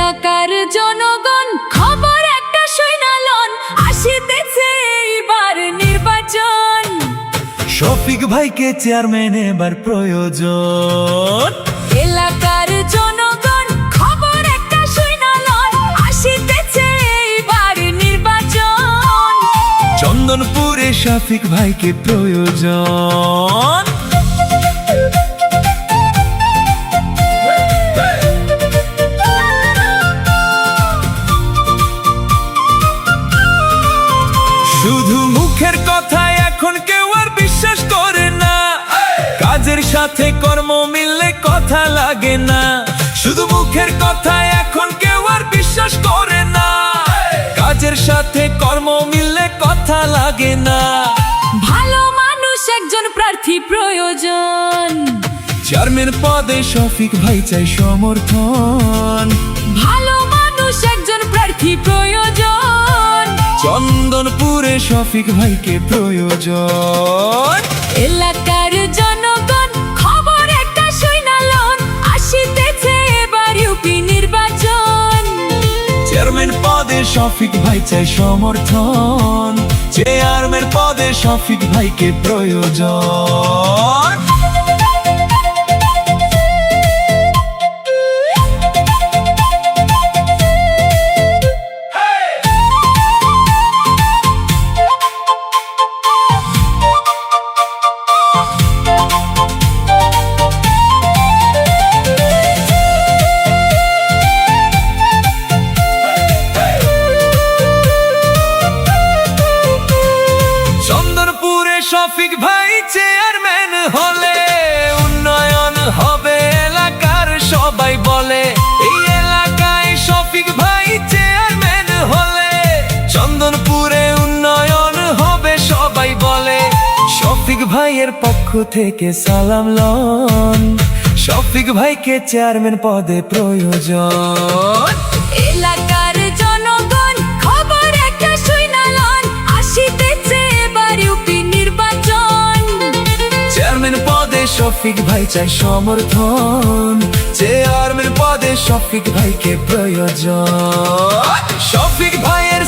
এলাকার জনগণ খবর একটা শুনালন, আসিতেছে এইবার নির্বাচন। শফিক ভাইকে চেয়ারম্যান এবার প্রয়োজন। এলাকার জনগণ খবর একটা শুনালন, আসিতেছে এইবার নির্বাচন। চন্দনপুরে শফিক ভাইকে প্রয়োজন। শুধু মুখের কথায় এখন কেউ আর বিশ্বাস করে না, কাজের সাথে কর্ম মিললে কথা লাগে না। শুধু মুখের কথায় এখন কেউ আর বিশ্বাস করে না, কাজের সাথে কর্ম মিললে কথা লাগে না। ভালো মানুষ একজন প্রার্থী প্রয়োজন। চেয়ারম্যান পদে শফিক ভাই চাই সমর্থন। ভালো মানুষ একজন প্রার্থী প্রয়োজন। চন্দনপুরে শফিক ভাইকে প্রয়োজন। এলাকার জনগণ খবর একটা শুনালন, আসিতেছে এবার ইউপি নির্বাচন। চেয়ারম্যান পদে শফিক ভাই চাই সমর্থন। চেয়ারম্যান পদে শফিক ভাইকে প্রয়োজন। শফিক ভাই চেয়ারম্যান হলে উন্নয়ন হবে এলাকার সবাই বলে। এই এলাকায় শফিক ভাই চেয়ারম্যান হলে চন্দনপুরে উন্নয়ন হবে সবাই বলে। শফিক ভাইয়ের পক্ষ থেকে সালাম লন, শফিক ভাইকে চেয়ারম্যান পদে প্রয়োজন। এলাকার জনগণ খবর একটা শুনালন, আসিতেছে এবার ইউপি নির্বাচন। চেয়ারম্যান পদে শফিক ভাই চাই সমর্থন। চেয়ারম্যান পদে শফিক ভাইকে প্রয়োজন। শফিক ভাইয়ের